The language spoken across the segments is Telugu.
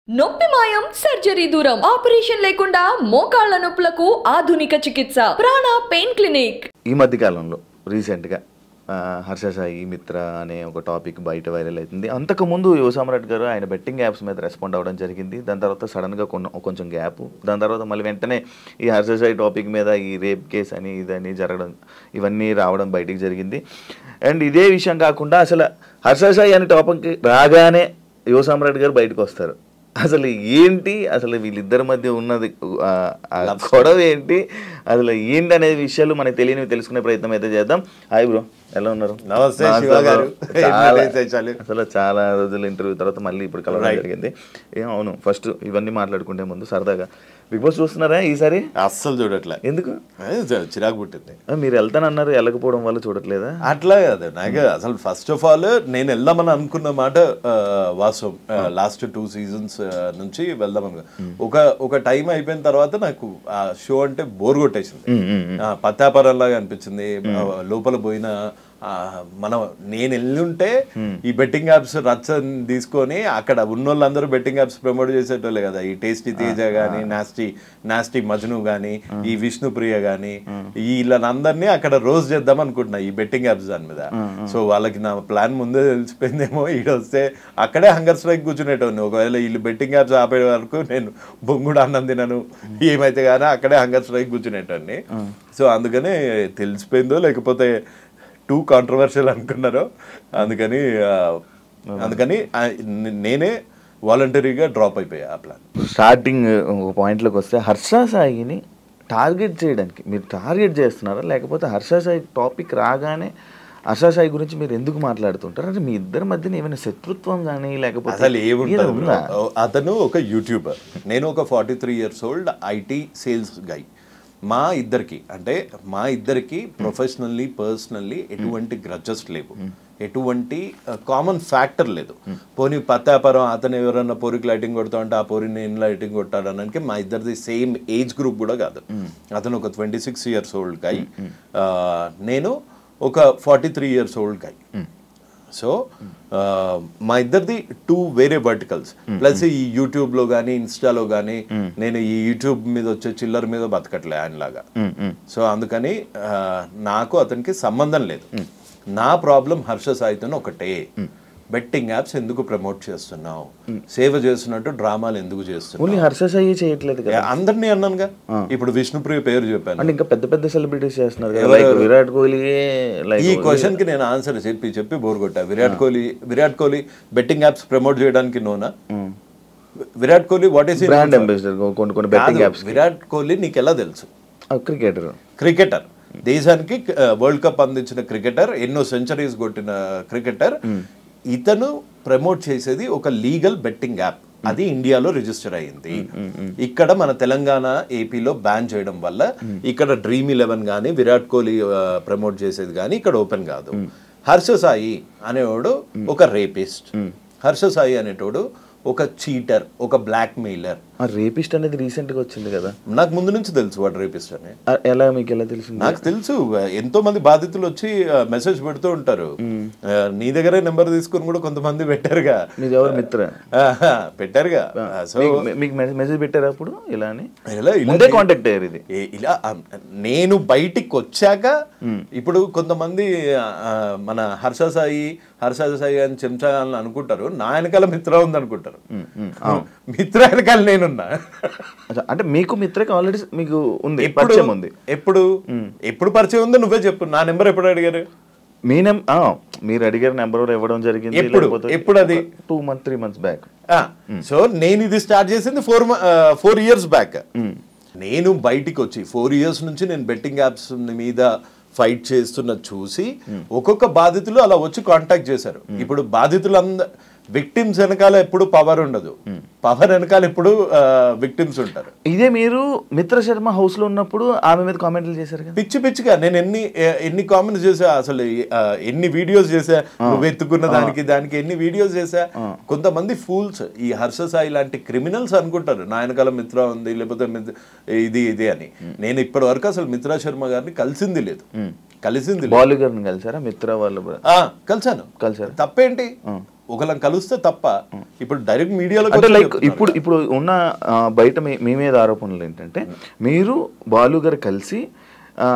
నొప్పి మాయం సర్జరీ దూరం ఆపరేషన్ లేకుండా మోకాళ్ళ నొప్పులకు ఆధునిక చికిత్స ప్రాణ పెయిన్ క్లినిక్. ఈ మధ్య కాలంలో రీసెంట్ గా హర్ష సాయి మిత్ర అనే ఒక టాపిక్ బయట వైరల్ అవుతుంది. అంతకుముందు యువ సామ్రాట్ గారు ఆయన బెట్టింగ్ యాప్స్ మీద రెస్పాండ్ అవ్వడం జరిగింది. దాని తర్వాత సడన్గా కొంచెం గ్యాప్, దాని తర్వాత మళ్ళీ వెంటనే ఈ హర్ష సాయి టాపిక్ మీద ఈ రేప్ కేసు అని ఇదని జరగడం, ఇవన్నీ రావడం బయటికి జరిగింది. అండ్ ఇదే విషయం కాకుండా అసలు హర్ష సాయి అనే టాపిక్ రాగానే యువ సామ్రాట్ గారు బయటకు వస్తారు. అసలు ఏంటి, అసలు వీళ్ళిద్దరి మధ్య ఉన్నది గొడవ ఏంటి, అసలు ఏంటి అనే విషయాలు మనకు తెలియనివి తెలుసుకునే ప్రయత్నం అయితే చేద్దాం. హాయ్ బ్రో, ఎలా ఉన్నారు? నమస్తే శివ గారు. అసలు చాలా రోజుల ఇంటర్వ్యూ తర్వాత మళ్ళీ ఇప్పుడు కలవడం జరిగింది. అవును, ఫస్ట్ ఇవన్నీ మాట్లాడుకుంటే ముందు సరదాగా బిగ్ బాస్ చూస్తున్నారా ఈసారి? అస్సలు చూడట్లే. ఎందుకు? చిరాకు పుట్టింది. మీరు వెళ్తానన్నారు, వెళ్ళకపోవడం వల్ల చూడట్లేదా? అట్లా కాదు, నాకు అసలు ఫస్ట్ ఆఫ్ ఆల్ నేను వెళ్దామని అనుకున్న మాట వాస్తవం. లాస్ట్ 2 seasons నుంచి వెళ్దామని ఒక టైం అయిపోయిన తర్వాత నాకు ఆ షో అంటే బోర్ కొట్టేసింది. పత్తాపరంలాగా అనిపించింది. లోపల పోయిన నేను వెళ్ళుంటే ఈ బెట్టింగ్ యాప్స్ రచ్చ తీసుకొని అక్కడ ఉన్నోళ్ళందరూ బెట్టింగ్ యాప్స్ ప్రమోట్ చేసేటోళ్ళే కదా. ఈ టేస్టీ తేజ గానీ, నాస్టీ మజ్ను గానీ, ఈ విష్ణుప్రియ గానీ, వీళ్ళందరినీ అక్కడ రోజు చేద్దాం అనుకుంటున్నా ఈ బెట్టింగ్ యాప్స్ దాని మీద. సో వాళ్ళకి నా ప్లాన్ ముందే తెలిసిపోయిందేమో. ఈడొస్తే అక్కడే హంగర్ స్ట్రైక్ కూర్చునేటోని. ఒకవేళ వీళ్ళు బెట్టింగ్ యాప్స్ ఆపే వరకు నేను బొంగుడు అన్నం తినను, ఏమైతే కానీ అక్కడే హంగర్ స్ట్రైక్ కూర్చునేటోని. సో అందుకనే తెలిసిపోయిందో లేకపోతే టూ కాంట్రవర్షియల్ అనుకున్నారో అందుకని నేనే వాలంటరీగా డ్రాప్ అయిపోయా ఆ ప్లాన్. స్టార్టింగ్ పాయింట్లోకి వస్తే హర్ష సాయిని టార్గెట్ చేయడానికి మీరు టార్గెట్ చేస్తున్నారా, లేకపోతే హర్ష సాయి టాపిక్ రాగానే హర్ష సాయి గురించి మీరు ఎందుకు మాట్లాడుతుంటారు? అంటే మీ ఇద్దరి మధ్యన ఏమైనా శత్రుత్వం కానీ లేకపోతే అసలు ఏముంటుందా? అతను ఒక యూట్యూబర్, నేను ఒక 43 years old ఐటీ సేల్స్ గై. మా ఇద్దరికి ప్రొఫెషనల్లీ పర్సనల్లీ ఎటువంటి గ్రడ్జెస్ లేవు, ఎటువంటి కామన్ ఫ్యాక్టర్ లేదు. పోనీ పత్తాపరం అతను ఎవరన్నా పోరికి లైటింగ్ కొడతా అంటే ఆ పోరిని నేను లైటింగ్ కొట్టాడు అనడానికి మా ఇద్దరిది సేమ్ ఏజ్ గ్రూప్ కూడా కాదు. అతను ఒక 26 years old గై, నేను ఒక 43 years old గై. సో మా ఇద్దరిది 2 వేరే వర్టికల్స్. ప్లస్ ఈ యూట్యూబ్లో కానీ ఇన్స్టాలో కానీ నేను ఈ యూట్యూబ్ మీద వచ్చే చిల్లర మీద బతకట్లే ఆయనలాగా. సో అందుకని నాకు అతనికి సంబంధం లేదు. నా ప్రాబ్లం హర్ష సాయితో ఒకటే, బెట్టింగ్ యాప్స్ ఎందుకు ప్రమోట్ చేస్తున్నావు, సేవ చేస్తున్నట్టు డ్రామాలు ఎందుకు చేస్తున్నావు? హర్ష సాయి చేయట్లేదు కదా, అందరినీ అన్నానుగా. ఇప్పుడు విష్ణుప్రియ పేరు చెప్పాను, ఇంకా పెద్ద పెద్ద సెలబ్రిటీస్ చేస్తున్నారు. విరాట్ కోహ్లీ. ఈ క్వశ్చన్ కి నేను ఆన్సర్ చెప్పి బోర్ కొట్టా. Virat Kohli betting apps promote చేయడానికి నోనా? Virat Kohli what is brand ambassador కొన్ని బెట్టింగ్ యాప్స్. విరాట్ కోహ్లీ నీకు ఎలా తెలుసు? క్రికెటర్, దేశానికి వరల్డ్ కప్ అందించిన క్రికెటర్, ఎన్నో సెంచరీస్ కొట్టిన క్రికెటర్. ఇతను ప్రమోట్ చేసేది ఒక లీగల్ బెట్టింగ్ యాప్, అది ఇండియాలో రిజిస్టర్ అయ్యింది. ఇక్కడ మన తెలంగాణ ఏపీలో బ్యాన్ చేయడం వల్ల ఇక్కడ Dream11 కానీ విరాట్ కోహ్లీ ప్రమోట్ చేసేది కానీ ఇక్కడ ఓపెన్ కాదు. హర్ష సాయి అనేవాడు ఒక రేపిస్ట్, హర్ష సాయి అనేటోడు ఒక చీటర్, ఒక బ్లాక్ మెయిలర్. రేపిస్ట్ అనేది రీసెంట్ గా వచ్చింది కదా, నాకు ముందు నుంచి తెలుసు వాడు రేపిస్ట్ అని. ఎలా మీకు ఎలా తెలుసు? నాకు తెలుసు, ఎంతో మంది బాధితులు వచ్చి మెసేజ్ పెడుతూ ఉంటారు. నీ దగ్గరే నెంబర్ తీసుకుని కూడా కొంతమంది పెట్టారుగా. మీరు ఎవరు మిత్ర పెట్టారుగా? సో మీకు మెసేజ్ పెట్టారు అప్పుడు ఇలా అని ముందే కాంటాక్ట్ అయ్యారు? ఇది ఇలా నేను బయటికి వచ్చాక ఇప్పుడు కొంతమంది మన హర్ష సాయి అని చెంచాలని అనుకుంటారు, నా వెనకాల మిత్ర ఉంది అనుకుంటారు. మిత్ర వెనకాల నేనున్నా. అంటే మీకు మిత్రకి ఆల్రెడీ మీకు ఉంది, పరిచయం ఉంది. ఎప్పుడు పరిచయం ఉందో నువ్వే చెప్పు. నా నెంబర్ ఎప్పుడు అడిగారు? మీరు అడిగారు నెంబర్ ఇవ్వడం జరిగింది. ఎప్పుడు? అది 2-3 months బ్యాక్. సో నేను ఇది స్టార్ట్ చేసింది 4 years బ్యాక్. నేను బయటికి వచ్చి 4 years నుంచి నేను బెట్టింగ్ యాప్స్ మీద ఫైట్ చేస్తున్న చూసి ఒక్కొక్క బాధితులు అలా వచ్చి కాంటాక్ట్ చేశారు. ఇప్పుడు విక్టిమ్స్ వెనకాల ఎప్పుడు పవర్ ఉండదు, పవర్ వెనకాల ఎప్పుడు విక్టిమ్స్ ఉంటారు. ఇదే మీరు మిత్ర శర్మ హౌస్ లో ఉన్నప్పుడు ఆమె మీద కామెంట్లు చేశారు కదా, పిచ్చిగా. నేను ఎన్ని కామెంట్స్ చేసా, అసలు ఎన్ని వీడియోస్ చేసా, నువ్వు ఎత్తుకున్న దానికి ఎన్ని వీడియోస్ చేసా. కొంతమంది ఫూల్స్, ఈ హర్ష సాయి లాంటి క్రిమినల్స్ అనుకుంటారు నా వెనకాల మిత్ర ఉంది లేకపోతే ఇది అని. నేను ఇప్పటి వరకు అసలు మిత్రా శర్మ గారిని కలిసింది లేదు. బాలు గారిని కలిసారా? మిత్ర వాళ్ళు కలిసాను. తప్పేంటి? ఒకళ్ళని కలిస్తే తప్ప ఇప్పుడు డైరెక్ట్ మీడియాలో అంటే లైక్ ఇప్పుడు ఉన్న బయట మీ మీద ఆరోపణలు ఏంటంటే మీరు బాలు గారు కలిసి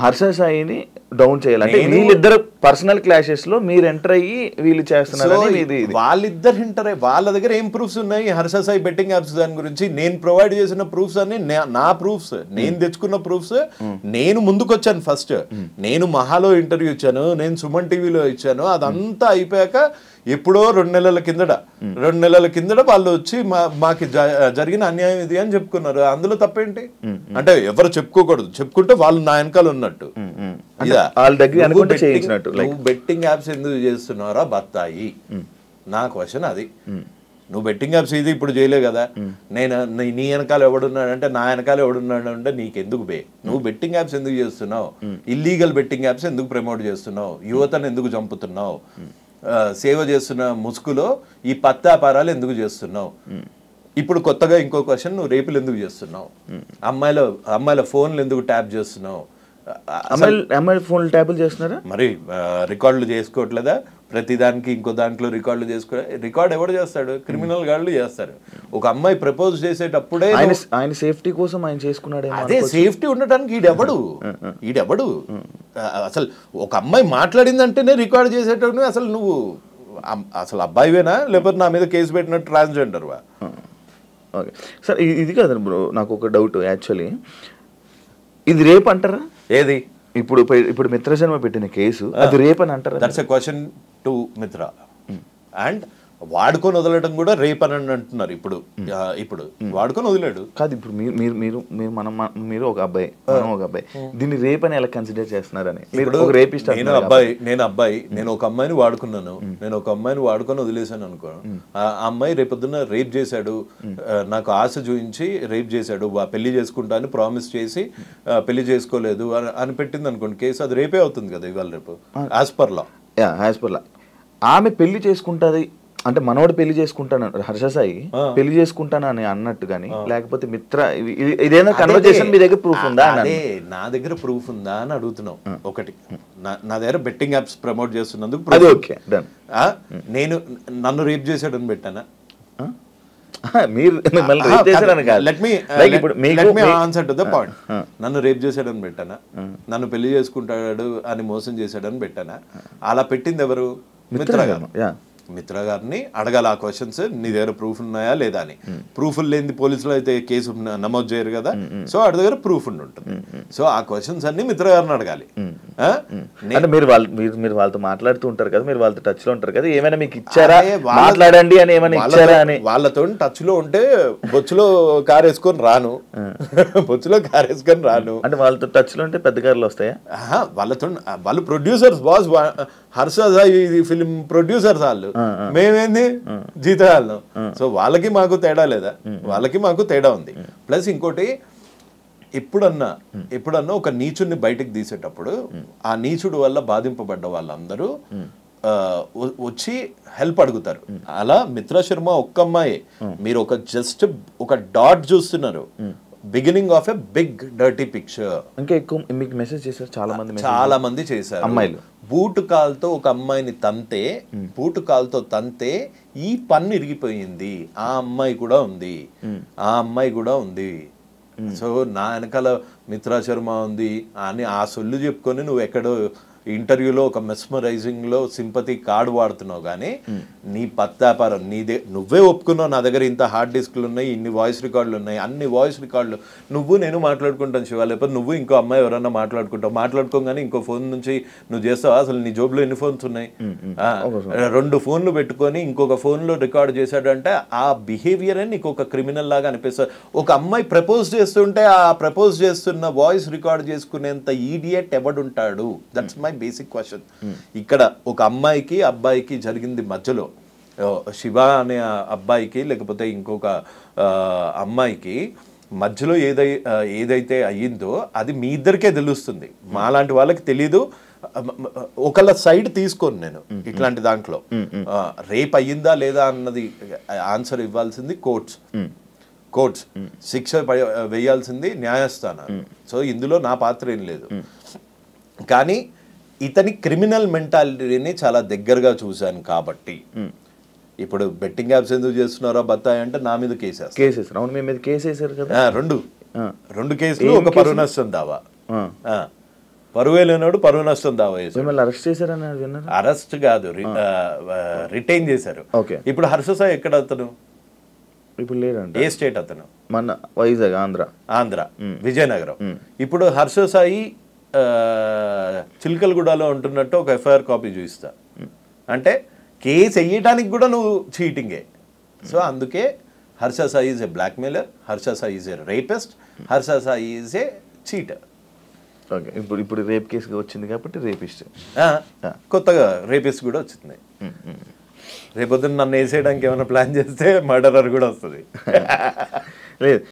హర్ష సాయిని డౌన్ చేయాలి, అంటే వీళ్ళిద్దరు పర్సనల్ క్లాషెస్ లో మీరు ఎంటర్ అయ్యి వీళ్ళు చేస్తున్నారు. వాళ్ళిద్దరు ఎంటర్ అయ్యి వాళ్ళ దగ్గర ఏం ప్రూఫ్స్ ఉన్నాయి హర్ష సాయి బెట్టింగ్ యాప్స్ దాని గురించి? నేను ప్రొవైడ్ చేసిన ప్రూఫ్స్ అన్ని నా ప్రూఫ్స్, నేను తెచ్చుకున్న ప్రూఫ్స్. నేను ముందుకొచ్చాను ఫస్ట్, నేను మహాలో ఇంటర్వ్యూ ఇచ్చాను, నేను సుమన్ టీవీలో ఇచ్చాను. అదంతా అయిపోయాక ఎప్పుడో 2 నెలల కిందట వాళ్ళు వచ్చి మాకు జరిగిన అన్యాయం ఇది అని చెప్పుకున్నారు. అందులో తప్పేంటి? అంటే ఎవరు చెప్పుకోకూడదు, చెప్పుకుంటే వాళ్ళు నా వెనకాల ఉన్నట్టు. నువ్వు బెట్టింగ్ యాప్స్ ఎందుకు చేస్తున్నారా బత్తాయి? నా క్వశ్చన్ అది. నువ్వు బెట్టింగ్ యాప్స్ ఇది ఇప్పుడు చేయలే కదా, నేను నీ వెనకాల ఎవడున్నాడంటే నా వెనకాల ఎవడున్నాడు అంటే నీకెందుకు బే? నువ్వు బెట్టింగ్ యాప్స్ ఎందుకు చేస్తున్నావు? ఇల్లీగల్ బెట్టింగ్ యాప్స్ ఎందుకు ప్రమోట్ చేస్తున్నావు? యువతను ఎందుకు చంపుతున్నావు? సేవ చేస్తున్న ముసుగులో ఈ పత్తాపారాలు ఎందుకు చేస్తున్నావు? ఇప్పుడు కొత్తగా ఇంకో క్వశ్చన్, నువ్వు రేపులు ఎందుకు చేస్తున్నావు? అమ్మాయిల ఫోన్లు ఎందుకు ట్యాప్ చేస్తున్నావు? అమ్మాయిల ఫోన్లు ట్యాపులు చేస్తున్నారా? మరి రికార్డులు చేసుకోవట్లేదా? ప్రతి దానికి ఇంకో దాంట్లో రికార్డులు రికార్డ్ ఎవడు చేస్తాడు? క్రిమినల్ గాళ్ళు చేస్తారు. ఒక అమ్మాయి ప్రపోజ్ చేసేటప్పుడే ఆయన సేఫ్టీ కోసం ఆయన చేసుకున్నాడు. అదే సేఫ్టీ ఉండటానికి ఈడెవడు అసలు ఒక అమ్మాయి మాట్లాడిందంటేనే రికార్డ్ చేసేటప్పుడు అసలు నువ్వు అసలు అబ్బాయివేనా లేకపోతే నా మీద కేసు పెట్టినట్టు ట్రాన్స్జెండర్వా? ఓకే సార్, ఇది కాదు బ్రో, నాకు ఒక డౌట్. యాక్చువల్లీ ఇది రేప్ అంటారా? ఏది ఇప్పుడు మిత్రజన్మ పెట్టిన కేసు అది రేప్ అని అంటారా? దట్స్ ఎ క్వశ్చన్ టు మిత్ర. అండ్ వాడుకొని వదలడం కూడా రేప్ అని అంటున్నారు. ఇప్పుడు వాడుకొని వదిలాడు కాదు. ఇప్పుడు మీరు ఒక అబ్బాయి, మనం ఒక అబ్బాయి, దీన్ని రేప్ అని ఎలా కన్సిడర్ చేస్తున్నారని? నేను ఒక అమ్మాయిని వాడుకున్నాను, నేను ఒక అమ్మాయిని వాడుకొని వదిలేసాను అనుకో, ఆ అమ్మాయి రేపొద్దున రేప్ చేశాడు, నాకు ఆశ చూపించి రేప్ చేశాడు, పెళ్లి చేసుకుంటా అని ప్రామిస్ చేసి పెళ్లి చేసుకోలేదు అని పెట్టింది అనుకోండి కేసు, అది రేపే అవుతుంది కదా ఇవాళ రేపు యాజ్ పర్ లా. ఆమె పెళ్లి చేసుకుంటుంది అంటే మనోడు పెళ్లి చేసుకుంటాను, హర్ష సాయి పెళ్లి చేసుకుంటాను అని అన్నట్టు కానీ, లేకపోతే మిత్ర ఇదేనా కన్వర్జేషన్ మీ దగ్గర ప్రూఫ్ ఉందా? అదే నా దగ్గర ప్రూఫ్ ఉందా అని అడుగుతున్నావు. ఒకటి, నా దగ్గర బెట్టింగ్ యాప్స్ ప్రమోట్ చేస్తున్నందుకు నేను నన్ను రేప్ చేశాడని పెట్టానా? నన్ను రేప్ చేశాడని పెట్టానా? నన్ను పెళ్లి చేసుకుంటాడు అని మోసం చేశాడని పెట్టానా? అలా పెట్టింది ఎవరు? మిత్ర గారు. మిత్ర గారిని అడగాలి ఆ క్వశ్చన్స్, నీ దగ్గర ప్రూఫ్ ఉన్నాయా లేదా అని. ప్రూఫ్లు లేని పోలీసులు అయితే కేసు నమోదు చేయరు కదా, సో వాడి దగ్గర ప్రూఫ్ ఉంటుంది. సో ఆ క్వశ్చన్స్ అన్ని మిత్ర గారిని అడగాలి. మీరు వాళ్ళతో మాట్లాడుతూ ఉంటారు కదా, మీరు వాళ్ళతో టచ్ లో ఉంటారు కదా, ఏమైనా మీకు ఇచ్చారా మాట్లాడండి అని ఏమైనా ఇచ్చారా అని? వాళ్ళతో టచ్ లో ఉంటే బొచ్చులో కారు వేసుకొని రాను, బొచ్చులో కారు వేసుకొని రాను. అంటే వాళ్ళతో టచ్ లో ఉంటే పెద్ద కార్లు వస్తాయా? వాళ్ళు producers, boss Harsha Sai film producers వాళ్ళు, మేమేంది జీతాలు. సో వాళ్ళకి మాకు తేడా లేదా? వాళ్ళకి మాకు తేడా ఉంది. ప్లస్ ఇంకోటి, ఎప్పుడన్నా ఒక నీచుడిని బయటకు తీసేటప్పుడు ఆ నీచుడు వల్ల బాధింపబడ్డ వాళ్ళందరూ వచ్చి హెల్ప్ అడుగుతారు. అలా మిత్ర శర్మ ఒక్క అమ్మాయి, మీరు జస్ట్ ఒక డాట్ చూస్తున్నారు, beginning of a big dirty picture. ఇంకా ఎక్కువ మీకు మెసేజ్ చేశారు చాలా మంది చేశారు. అమ్మాయిలు బూటు కాల్తో ఒక అమ్మాయిని తంతే ఈ పన్ను ఇరిగిపోయింది, ఆ అమ్మాయి కూడా ఉంది. సో నా వెనకాల మిత్రా శర్మ ఉంది అని ఆ సొల్లు చెప్పుకొని నువ్వు ఎక్కడో ఇంటర్వ్యూలో ఒక మెస్మరైజింగ్ లో సింపతి కార్డు వాడుతున్నావు, కానీ నీ పత్తాపారం నువ్వే ఒప్పుకున్నావు. నా దగ్గర ఇంత హార్డ్ డిస్క్లు ఉన్నాయి, ఇన్ని వాయిస్ రికార్డులు ఉన్నాయి, అన్ని వాయిస్ రికార్డులు నేను మాట్లాడుకుంటాను శివ, లేకపోతే నువ్వు ఇంకో అమ్మాయి ఎవరన్నా మాట్లాడుకోగానే ఇంకో ఫోన్ నుంచి నువ్వు చేస్తావా? అసలు నీ జోబులో ఎన్ని ఫోన్స్ ఉన్నాయి? 2 ఫోన్లు పెట్టుకొని ఇంకొక ఫోన్ లో రికార్డ్ చేశాడంటే ఆ బిహేవియర్ నీకు ఒక క్రిమినల్ లాగా అనిపిస్తుంది. ఒక అమ్మాయి ప్రపోజ్ చేస్తుంటే ఆ ప్రపోజ్ చేస్తున్న వాయిస్ రికార్డ్ చేసుకునేంత ఈడియట్ ఎవడుంటాడు? That's my basic question. ఇక్కడ ఒక అమ్మాయికి అబ్బాయికి జరిగింది మధ్యలో, శివ అనే అబ్బాయికి లేకపోతే ఇంకొక అమ్మాయికి మధ్యలో ఏదైతే అయ్యిందో అది మీ ఇద్దరికే తెలుస్తుంది, మాలాంటి వాళ్ళకి తెలీదు. ఒకళ్ళ సైడ్ తీసుకోను నేను ఇట్లాంటి దాంట్లో. రేప్ అయ్యిందా లేదా అన్నది ఆన్సర్ ఇవ్వాల్సింది కోర్ట్స్, శిక్ష వేయాల్సింది న్యాయస్థానాలు. సో ఇందులో నా పాత్ర ఏం లేదు. కానీ ఇతని క్రిమినల్ మెంటాలిటీని చాలా దగ్గరగా చూశాను కాబట్టి ఇప్పుడు బెట్టింగ్ యాప్స్ ఎందుకు చేస్తున్నారో బత్తాయి అంటే నా మీద కేసేస్తారు. కేసెస్ అవును, మీ మీద కేసు వేసారు కదా. రెండు కేసులు, ఒక పరువు నష్టం దావా. పరువే లేనాడు పరువు నష్టం దావా చేశారు. మిమ్మల్ని అరెస్ట్ చేశారని విన్నారు. అరెస్ట్ కాదు, రిటైన్ చేశారు. ఇప్పుడు హర్ష సాయి ఎక్కడ అతను? ఇప్పుడు లేదండి. ఏ స్టేట్ అతను? మన వైజాగ్, ఆంధ్ర, విజయనగరం. ఇప్పుడు హర్ష సాయి చిల్కలగూడలో ఉంటున్నట్టు ఒక ఎఫ్ఐఆర్ కాపీ చూపిస్తా అంటే కేసు వేయడానికి కూడా నువ్వు చీటింగే. సో అందుకే Harsha Sai is a blackmailer, Harsha Sai is a rapist, Harsha Sai is a cheater. Okay, ఇప్పుడు రేప్ కేసు వచ్చింది కాబట్టి రేపిస్ట్, కొత్తగా రేపిస్ట్ కూడా వచ్చింది. రేపొద్దున నన్ను వేసేయడానికి ఏమైనా ప్లాన్ చేస్తే మర్డరర్ కూడా వస్తుంది. లేదు